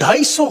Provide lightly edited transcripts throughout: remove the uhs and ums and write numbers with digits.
250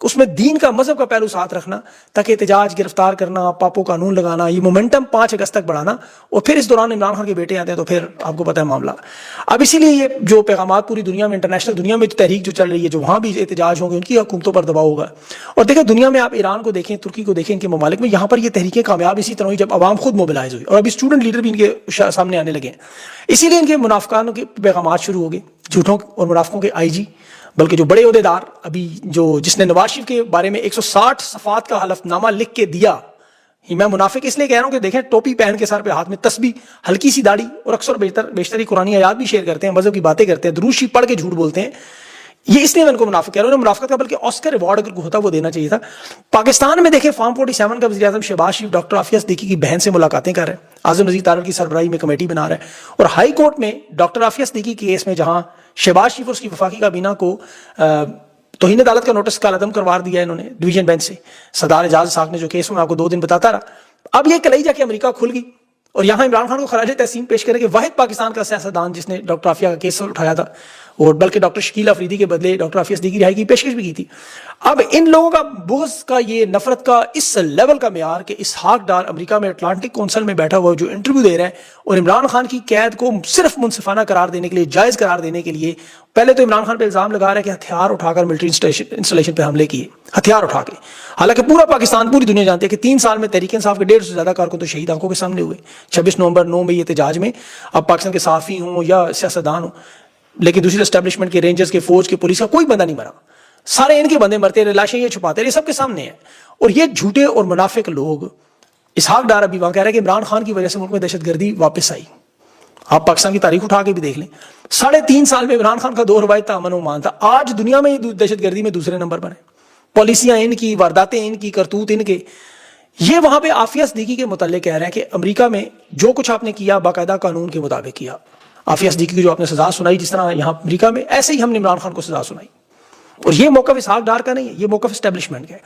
اس میں دین کا مذہب کا پہلو ساتھ رکھنا تاکہ احتجاج گرفتار کرنا پاپو قانون لگانا یہ مومنٹم 5 اگست تک بڑھانا اور پھر اس دوران عمران خان کے بیٹے آتے ہیں تو پھر آپ کو پتہ ہے معاملہ. اب اسی لیے یہ جو پیغامات پوری دنیا میں انٹرنیشنل دنیا میں تحریک جو چل رہی ہے جو وہاں بھی احتجاج ہوں گے ان کی حکومتوں پر دباؤ ہوگا. اور دیکھیں دنیا میں آپ ایران کو دیکھیں ترکی کو دیکھیں ان کے ممالک میں یہاں پر یہ تحریکیں کامیاب اسی طرح ہوئی جب عوام خود موبلائز ہوئی اور ابھی اسٹوڈنٹ لیڈر بھی ان کے سامنے آنے لگے ہیں. اسی لیے ان کے منافقانوں کے پیغامات شروع ہو گئے جھوٹوں اور منافقوں کے آئی جی بلکہ جو بڑے عہدیدار ابھی جس نے نواز شریف کے بارے میں 160 صفحات کا حلف نامہ لکھ کے دیا. میں منافق اس لیے کہہ رہا ہوں کہ دیکھیں ٹوپی پہن کے سر پہ ہاتھ میں تسبیح ہلکی سی داڑھی اور اکثر بیشتر قرآنی آیات بھی شیئر کرتے ہیں مذہب کی باتیں کرتے ہیں درود شریف پڑھ کے جھوٹ بولتے ہیں. یہ اس لیے میں ان کو منافق کہہ رہا ہوں منافقت کا بلکہ آسکر ایوارڈ اگر ہوتا وہ دینا چاہیے تھا. پاکستان میں دیکھیں فارم 47 کا وزیر اعظم شہباز شریف ڈاکٹر عافیہ صدیقی کی بہن سے ملاقاتیں کر رہے ہیں اعظم نذیر تارڑ کی سربراہی میں کمیٹی بنا رہے ہیں اور ہائی کورٹ میں ڈاکٹر عافیہ صدیقی کیس میں جہاں شہباز شریف اور اس کی وفاقی کابینہ کو توہین عدالت کا نوٹس کالعدم کروا دیا ہے انہوں نے ڈویژن بینچ سے صدر اعجاز اسحاق نے جو کیس میں آپ کو 2 دن بتاتا رہا. اب یہ کلئی جا کے امریکہ کھل گئی اور یہاں عمران خان کو خراج تحسین پیش کرے کہ واحد پاکستان کا سیاستدان جس نے ڈاکٹر عافیہ کا کیس اٹھایا تھا اور بلکہ ڈاکٹر شکیل افریدی کے بدلے ڈاکٹر عافیہ صدیقی کی رہائی کی پیشکش بھی کی تھی. اب ان لوگوں کا بغض کا یہ نفرت کا اس لیول کا معیار کہ اسحاق ڈار امریکہ میں اٹلانٹک کونسل میں بیٹھا ہوا جو انٹرویو دے رہا ہے اور عمران خان کی قید کو صرف منصفانہ قرار دینے کے لیے جائز قرار دینے کے لیے پہلے تو عمران خان پہ الزام لگا رہا ہے کہ ہتھیار اٹھا کر ملٹری انسٹالیشن پہ حملے کیے ہتھیار اٹھا کے. حالانکہ پورا پاکستان پوری دنیا جانتی ہے کہ 3 سال میں تحریک انصاف کے 150 سے زیادہ کارکن تو شہید آنکھوں کے سامنے ہوئے. 26 نومبر 9 مئی احتجاج میں اب پاکستان کے صحافی ہوں یا سیاستدان ہوں لیکن دوسری اسٹیبلشمنٹ کے رینجرز کے فوج کے پولیس کا کوئی بندہ نہیں مرا. سارے ان کے بندے مرتے رہے لاشیں یہ چھپاتے رہے سب کے سامنے ہیں. اور یہ جھوٹے اور منافق لوگ اسحاق ڈار ابھی وہاں کہہ رہے ہیں کہ عمران خان کی وجہ سے ملک میں دہشت گردی واپس آئی. آپ پاکستان کی تاریخ اٹھا کے بھی دیکھ لیں 3.5 سال میں عمران خان کا 2 روایت امن و امان تھا. آج دنیا میں یہ دہشت گردی میں دوسرے نمبر پر ہے. پالیسیاں ان کی وارداتیں ان کی کرتوت ان کے. یہ وہاں پہ عافیہ صدیقی کے متعلق کہہ رہے ہیں کہ امریکہ میں جو کچھ آپ نے کیا باقاعدہ قانون کے مطابق کیا. عافیہ صدیقی کی جو آپ نے سزا سنائی جس طرح یہاں امریکہ میں ایسے ہی ہم نے عمران خان کو سزا سنائی. اور یہ موقف اسحاق ڈار کا نہیں ہے یہ موقف اسٹیبلشمنٹ کا ہے.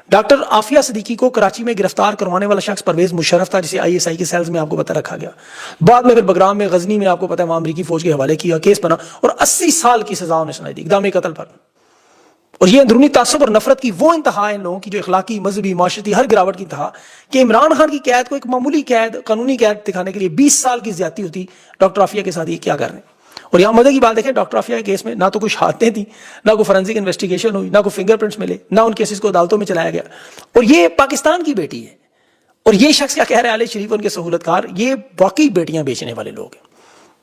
ڈاکٹر عافیہ صدیقی کو کراچی میں گرفتار کروانے والا شخص پرویز مشرف تھا جسے ISI کے سیلز میں آپ کو پتہ رکھا گیا. بعد میں پھر بگرام میں غزنی میں آپ کو پتہ ہے وہاں امریکی فوج کے حوالے کیا کیس بنا اور 80 سال کی سزا انہیں سنائی دی اقدام قتل پر. اور یہ اندرونی تعصب اور نفرت کی وہ انتہا ہے ان لوگوں کی جو اخلاقی مذہبی معاشرتی ہر گراوٹ کی انتہا کہ عمران خان کی قید کو ایک معمولی قید قانونی قید دکھانے کے لیے 20 سال کی زیادتی ہوتی ڈاکٹر عافیہ کے ساتھ یہ کیا کر رہے ہیں. اور یہاں مدد کی بات دیکھیں ڈاکٹر عافیہ کے کیس میں نہ تو کچھ شہادتیں تھیں نہ کوئی فورینسک انویسٹیگیشن ہوئی نہ کوئی فنگر پرنٹس ملے نہ ان کیسز کو عدالتوں میں چلایا گیا. اور یہ پاکستان کی بیٹی ہے اور یہ شخص کیا کہہ رہے ہیں علی شریف ان کے سہولت کار یہ واقعی بیٹیاں بیچنے والے لوگ ہیں.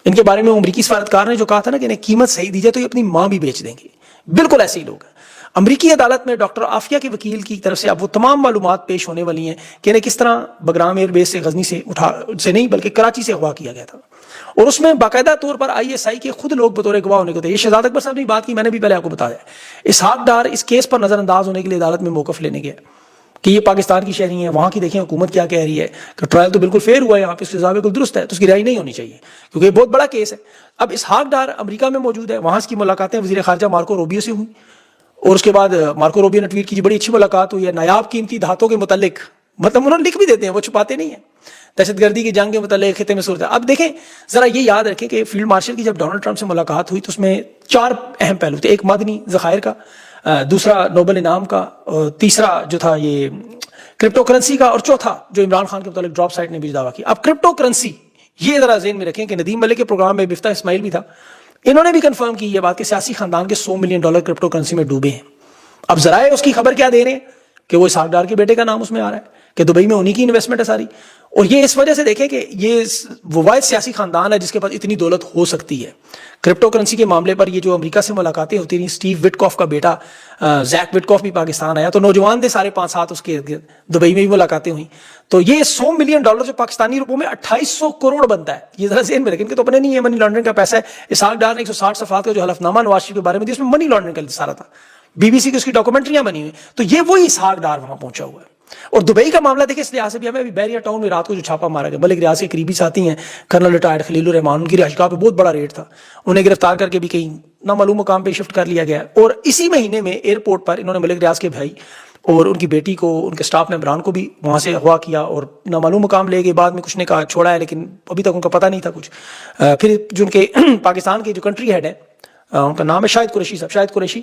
ان کے بارے میں امریکی سفارتکار نے جو کہا تھا نا کہ انہیں قیمت صحیح دی جائے تو یہ اپنی ماں بھی بیچ دیں گے. بالکل ایسے ہی لوگ ہیں. امریکی عدالت میں ڈاکٹر عافیہ کے وکیل کی طرف سے اب وہ تمام معلومات پیش ہونے والی ہیں کہ انہیں کس طرح بگرام ایئر بیس سے غزنی سے نہیں بلکہ کراچی سے اغوا کیا گیا تھا. اور اس میں باقاعدہ طور پر ISI کے خود لوگ بطور گواہ ہونے کو تھے. یہ شہزاد اکبر صاحب نے بات کی میں نے بھی پہلے آپ کو بتایا. اسحاق ڈار اس کیس پر نظر انداز ہونے کے لیے عدالت میں موقف لینے گیا کہ یہ پاکستان کی شہری ہیں وہاں کی دیکھیں حکومت کیا کہہ رہی ہے کہ ٹرائل تو بالکل فیئر ہوا ہے یہاں پہ اس کی سزا بالکل درست ہے تو اس کی رہائی نہیں ہونی چاہیے کیونکہ یہ بہت بڑا کیس ہے. اب اسحاق ڈار امریکہ میں موجود ہے وہاں اس کی ملاقاتیں وزیر خارجہ مارکو روبیو سے ہوئی اور اس کے بعد مارکو روبیو نے ٹویٹ کی بڑی اچھی ملاقات ہوئی ہے نایاب قیمتی دھاتوں کے متعلق مطلب انہوں نے لکھ بھی دیتے ہیں وہ چھپاتے نہیں ہیں دہشت گردی کی جنگ کے متعلق خطے میں صورت. اب دیکھیں ذرا یہ یاد رکھیں کہ فیلڈ مارشل کی جب ڈونلڈ ٹرمپ سے ملاقات ہوئی تو اس میں 4 اہم پہلو تھے. ایک مدنی ذخائر کا دوسرا نوبل انعام کا تیسرا جو تھا یہ کرپٹو کرنسی کا اور چوتھا جو عمران خان کے متعلق ڈراپ سائٹ نے بھی دعویٰ کیا. اب کرپٹو کرنسی یہ ذرا ذہن میں رکھیں کہ ندیم ملک کے پروگرام میں مفتاح اسماعیل بھی تھا انہوں نے بھی کنفرم کی یہ بات کہ سیاسی خاندان کے $100 ملین کرپٹو کرنسی میں ڈوبے ہیں. اب ذرائع اس کی خبر کیا دے رہے ہیں کہ وہ اسحاق ڈار کے بیٹے کا نام اس میں آ رہا ہے کہ دبئی میں انہی کی انویسٹمنٹ ہے ساری. اور یہ اس وجہ سے دیکھیں کہ یہ وہ واحد سیاسی خاندان ہے جس کے پاس اتنی دولت ہو سکتی ہے. کرپٹو کرنسی کے معاملے پر یہ جو امریکہ سے ملاقاتیں ہوتی رہیں اسٹیو وٹکاف کا بیٹا زیک وٹکاف بھی پاکستان آیا تو نوجوان تھے سارے 5-7 اس کے دبئی میں بھی ملاقاتیں ہوئیں. تو یہ $100 ملین جو پاکستانی روپوں میں 2800 کروڑ بنتا ہے. یہ ذرا ذہن میں رکھیں کہ تو اپنے نہیں ہے منی لانڈرنگ کا پیسہ ہے. اسحاق ڈار نے 160 صفحات کا جو حلف نامہ نواز شریف کے بارے میں دیا اس میں منی لانڈرنگ کا سارا تھا. BBC کی اس کی ڈاکومنٹریاں بنی ہوئی. تو یہ وہی اسحاق ڈار وہاں پہنچا ہوا ہے. اور دبئی کا معاملہ دیکھیں اس لحاظ سے بھی ہمیں ابھی بحریہ ٹاؤن میں رات کو جو چھاپا مارا گیا ملک ریاض کے قریبی ساتھی ہیں کرنل ریٹائرڈ خلیل الرحمان ان کی رہائشگاہ پہ بہت بڑا ریٹ تھا انہیں گرفتار کر کے بھی کہیں نامعلوم مقام پہ شفٹ کر لیا گیا. اور اسی مہینے میں ایئرپورٹ پر انہوں نے ملک ریاض کے بھائی اور ان کی بیٹی کو ان کے سٹاف ممبران کو بھی وہاں سے اغوا کیا اور نامعلوم مقام لے گئے. بعد میں کچھ نے کہا چھوڑا ہے لیکن ابھی تک ان کا پتہ نہیں تھا کچھ. پھر جو ان کے پاکستان کے جو کنٹری ہیڈ ہے ان کا نام ہے شاہد قریشی صاحب شاہد قریشی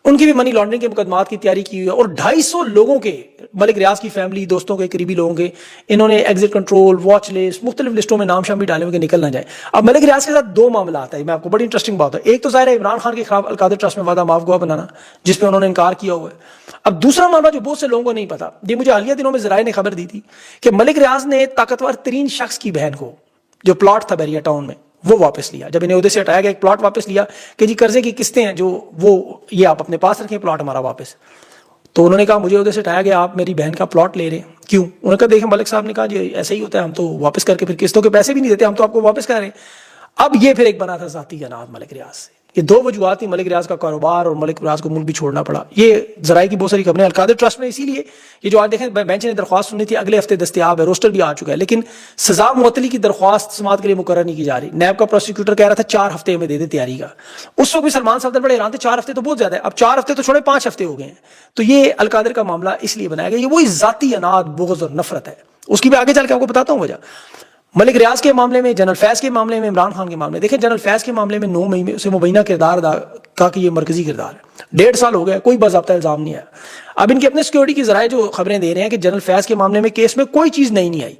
ان کی بھی منی لانڈرنگ کے مقدمات کی تیاری کی ہوئی ہے، اور 250 لوگوں کے، ملک ریاض کی فیملی، دوستوں کے، قریبی لوگوں کے، انہوں نے ایگزٹ کنٹرول، واچ لسٹ، مختلف لسٹوں میں نام شام بھی ڈالے ہوئے کہ نکل نہ جائے۔ اب ملک ریاض کے ساتھ دو معاملات ہیں، میں آپ کو بڑی انٹرسٹنگ بات ہے، ایک تو ظاہر ہے عمران خان کے خلاف القادر ٹرسٹ میں وعدہ معاف گواہ بنانا، جس پہ انہوں نے انکار کیا ہوا ہے۔ اب دوسرا معاملہ جو بہت سے لوگوں کو نہیں پتا، یہ مجھے حالیہ دنوں میں ذرائع نے خبر دی تھی کہ ملک ریاض نے طاقتور ترین شخص کی بہن کو، جو پلاٹ تھا بیریا ٹاؤن میں، وہ واپس لیا۔ جب انہیں عہدے سے ہٹایا گیا، ایک پلاٹ واپس لیا کہ جی قرضے کی قسطیں ہیں جو وہ یہ آپ اپنے پاس رکھیں، پلاٹ ہمارا واپس۔ تو انہوں نے کہا مجھے عہدے سے ہٹایا گیا، آپ میری بہن کا پلاٹ لے رہے ہیں، کیوں؟ انہوں نے کہا دیکھیں ملک صاحب نے کہا جی ایسا ہی ہوتا ہے، ہم تو واپس کر کے پھر قسطوں کے پیسے بھی نہیں دیتے، ہم تو آپ کو واپس کر رہے ہیں۔ اب یہ پھر ایک بنا تھا ذاتی جناب ملک ریاض سے، یہ دو وجوہات تھی، ملک ریاض کا کاروبار اور ملک ریاض کو ملک بھی چھوڑنا پڑا۔ یہ ذرائع کی بہت ساری خبریں القادر ٹرسٹ میں، اسی لیے یہ جو آج دیکھیں بینچ نے درخواست سنی تھی، اگلے ہفتے دستیاب ہے، روسٹر بھی آ چکا ہے، لیکن سزا معطلی کی درخواست سماعت کے لیے مقرر نہیں کی جا رہی۔ نیب کا پروسیکیوٹر کہہ رہا تھا 4 ہفتے میں دے دیں تیاری کا، اس وقت بھی سلمان صفدر بڑے حیران تھے، 4 ہفتے تو بہت زیادہ ہے، اب 4 ہفتے تو چھوڑے 5 ہفتے ہو گئے ہیں۔ تو یہ القادر کا معاملہ اس لیے بنایا گیا، یہ وہی ذاتی اناد، بغض اور نفرت ہے، اس کی بھی آگے چل کے آپ کو بتاتا ہوں وجہ۔ ملک ریاض کے معاملے میں، جنرل فیض کے معاملے میں، عمران خان کے معاملے میں، دیکھیں جنرل فیض کے معاملے میں 9 مئی میں اسے مبینہ کردار ادا کا کہ یہ مرکزی کردار ہے، 1.5 سال ہو گیا، کوئی باضابطہ الزام نہیں آیا۔ اب ان کے اپنے سیکورٹی کی ذرائع جو خبریں دے رہے ہیں کہ جنرل فیض کے معاملے میں کیس میں کوئی چیز نہیں آئی،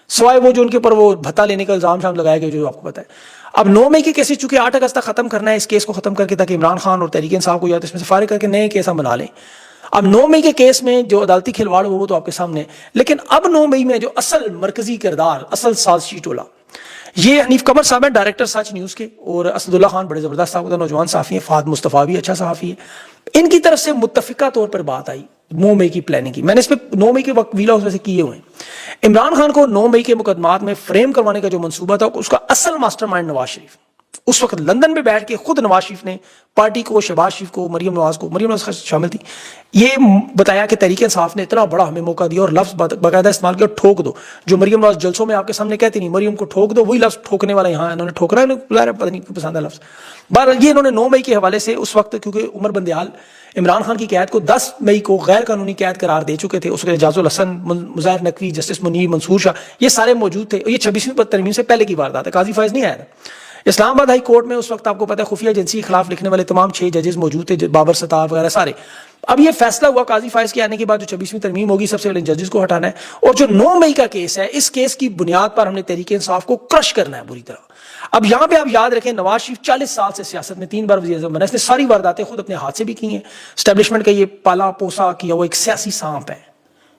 سوائے وہ جو ان کے اوپر وہ بھتہ لینے کا الزام شام لگایا گیا جو آپ کو پتہ ہے۔ اب 9 مئی کے کیسز چونکہ 8 اگست تک ختم کرنا ہے، اس کیس کو ختم کر کے تاکہ عمران خان اور تحریک انصاف کو یا تو اس میں سے فارغ کر کے نئے کیس ہم بنا لیں۔ اب 9 مئی کے کیس میں جو عدالتی کھلواڑ ہو وہ تو آپ کے سامنے ہے، لیکن اب 9 مئی میں جو اصل مرکزی کردار، اصل سازشی ٹولہ، یہ حنیف قمر صاحب ہیں، ڈائریکٹر سچ نیوز کے، اور اسد اللہ خان بڑے زبردست صاحب کا نوجوان صحافی ہیں، فہد مصطفیٰ بھی اچھا صحافی ہے، ان کی طرف سے متفقہ طور پر بات آئی 9 مئی کی پلاننگ کی۔ میں نے اس پہ 9 مئی کے وقت ویلا اس میں سے کیے ہوئے ہیں۔ عمران خان کو 9 مئی کے مقدمات میں فریم کروانے کا جو منصوبہ تھا، اس کا اصل ماسٹر مائنڈ نواز شریف، اس وقت لندن میں بیٹھ کے خود نواز شریف نے پارٹی کو، شہباز شریف کو، مریم نواز شامل تھی، یہ بتایا کہ تحریک انصاف نے اتنا بڑا ہمیں موقع دیا، اور لفظ باقاعدہ استعمال کیا، ٹھوک دو، جو مریم نواز جلسوں میں آپ کے سامنے کہتی نہیں، مریم کو ٹھوک دو، وہی لفظ ٹھوکنے والا یہاں انہوں نے ٹھوکرا ہے، پتہ نہیں کیوں پسند ہے لفظ۔ بہرحال یہ انہوں نے 9 مئی کے حوالے سے اس وقت، کیونکہ عمر بندیال عمران خان کی قید کو 10 مئی کو غیر قانونی قید قرار دے چکے تھے، اس کے اعجاز الحسن، مظاہر نقوی، جسٹس منیر، منصور شاہ، یہ سارے موجود تھے، یہ 26ویں ترمیم سے پہلے کی واردات ہے، قاضی فائز نہیں آیا تھا۔ اسلام آباد ہائی کورٹ میں اس وقت آپ کو پتہ ہے خفیہ ایجنسی کے خلاف لکھنے والے تمام 6 ججز موجود تھے، بابر ستار وغیرہ سارے۔ اب یہ فیصلہ ہوا قاضی فائز کے آنے کے بعد جو 26ویں ترمیم ہوگی، سب سے پہلے ججز کو ہٹانا ہے، اور جو 9 مئی کا کیس ہے، اس کیس کی بنیاد پر ہم نے تحریک انصاف کو کرش کرنا ہے بری طرح۔ اب یہاں پہ آپ یاد رکھیں، نواز شریف 40 سال سے سیاست میں 3 بار وزیر اعظم بنا، اس نے ساری وارداتیں خود اپنے ہاتھ سے بھی کی ہیں، اسٹیبلشمنٹ کا یہ پالا پوسا کیا وہ ایک سیاسی سانپ ہے۔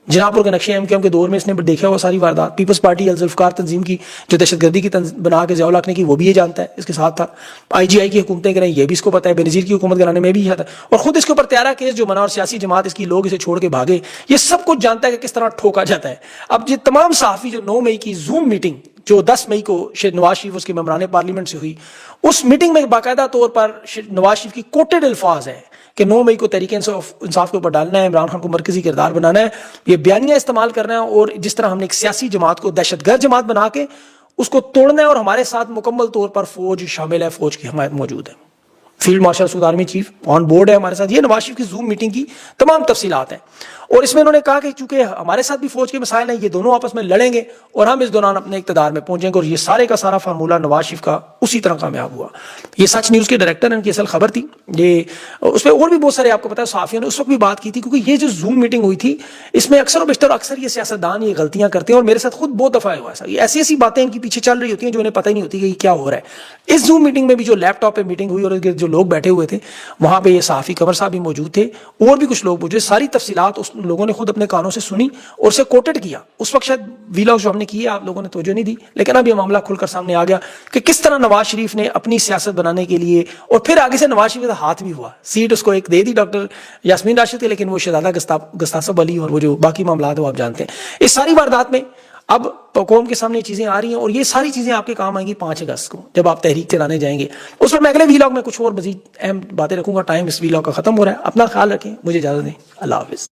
جناح پور کے نقشے ایم کے دور میں اس نے دیکھا ہوا ساری واردات، پیپلز پارٹی الذوالفقار تنظیم کی جو دہشت گردی کی بنا کے ضیاء الحق نے کی، وہ بھی یہ جانتا ہے، اس کے ساتھ تھا۔ IGI کی حکومتیں کریں، یہ بھی اس کو پتہ ہے، بینظیر کی حکومت کرانے میں بھی یہ تھا، اور خود اس کے اوپر تیارہ کیس جو بنا، اور سیاسی جماعت اس کی لوگ اسے چھوڑ کے بھاگے، یہ سب کچھ جانتا ہے کہ کس طرح ٹھوکا جاتا ہے۔ اب یہ تمام صحافی جو 9 مئی کی زوم میٹنگ جو 10 مئی کو نواز شریف اس کے ممبران پارلیمنٹ سے ہوئی، اس میٹنگ میں باقاعدہ طور پر نواز شریف کی کوٹڈ الفاظ ہیں کہ 9 مئی کو تحریک انصاف کے اوپر ڈالنا ہے، عمران خان کو مرکزی کردار بنانا ہے، یہ بیانیہ استعمال کرنا ہے، اور جس طرح ہم نے ایک سیاسی جماعت کو دہشت گرد جماعت بنا کے اس کو توڑنا ہے، اور ہمارے ساتھ مکمل طور پر فوج شامل ہے، فوج کی حمایت موجود ہے، field marshal Saud army chief on board ہے ہمارے ساتھ۔ یہ نواز شریف کی زوم میٹنگ کی تمام تفصیلات ہیں، اور اس میں انہوں نے کہا کہ چونکہ ہمارے ساتھ بھی فوج کے مسائل ہیں، یہ دونوں آپس میں لڑیں گے اور ہم اس دوران اپنے اقتدار میں پہنچیں گے، اور یہ سارے کا سارا فارمولہ نواز شریف کا اسی طرح کامیاب ہوا۔ یہ سچ نیوز کے ڈائریکٹر ہیں، ان کی اصل خبر تھی یہ، اس پہ اور بھی بہت سارے آپ کو پتا ہے صحافیوں نے اس وقت بھی بات کی تھی، کیونکہ یہ جو زوم میٹنگ ہوئی تھی اس میں اکثر و بیشتر یہ سیاستدان یہ غلطیاں کرتے ہیں، اور میرے ساتھ خود بہت دفعہ ہوا ہے، ایسی ایسی باتیں ان کی پیچھے چل رہی ہوتی ہیں جو انہیں پتہ ہی نہیں ہوتی کہ یہ کیا ہو رہا ہے۔ اس زوم میٹنگ میں بھی جو لیپ ٹاپ پہ میٹنگ ہوئی اور جو لوگ بیٹھے ہوئے تھے وہاں پہ، یہ صحافی قمر صاحب بھی موجود تھے اور بھی کچھ لوگ موجود، ساری تفصیلات اس لوگوں نے خود اپنے کانوں سے سنی اور اسے کوٹڈ کیا۔ اس وقت شاید ویلاگ جو ہم نے کیے آپ لوگوں نے توجہ نہیں دی، لیکن اب یہ معاملہ کھل کر سامنے آ گیا کہ کس طرح نواز شریف نے اپنی سیاست بنانے کے لیے، اور پھر آگے سے نواز شریف کا ہاتھ بھی ہوا، سیٹ اس کو ایک دے دی ڈاکٹر یاسمین راشد کی، لیکن وہ شہزادہ گستاصب علی اور وہ جو باقی معاملات ہیں وہ آپ جانتے ہیں۔ اس ساری واردات میں اب قوم کے سامنے چیزیں آ رہی ہیں، اور یہ ساری چیزیں آپ کے کام آئیں گی 5 اگست کو جب آپ تحریک چلانے جائیں گے۔ اس پر میں اگلے ویلاگ میں کچھ اور مزید اہم باتیں رکھوں گا، ٹائم اس ویلاگ کا ختم ہو رہا ہے۔ اپنا خیال رکھیں، مجھے اجازت دیں، اللہ حافظ۔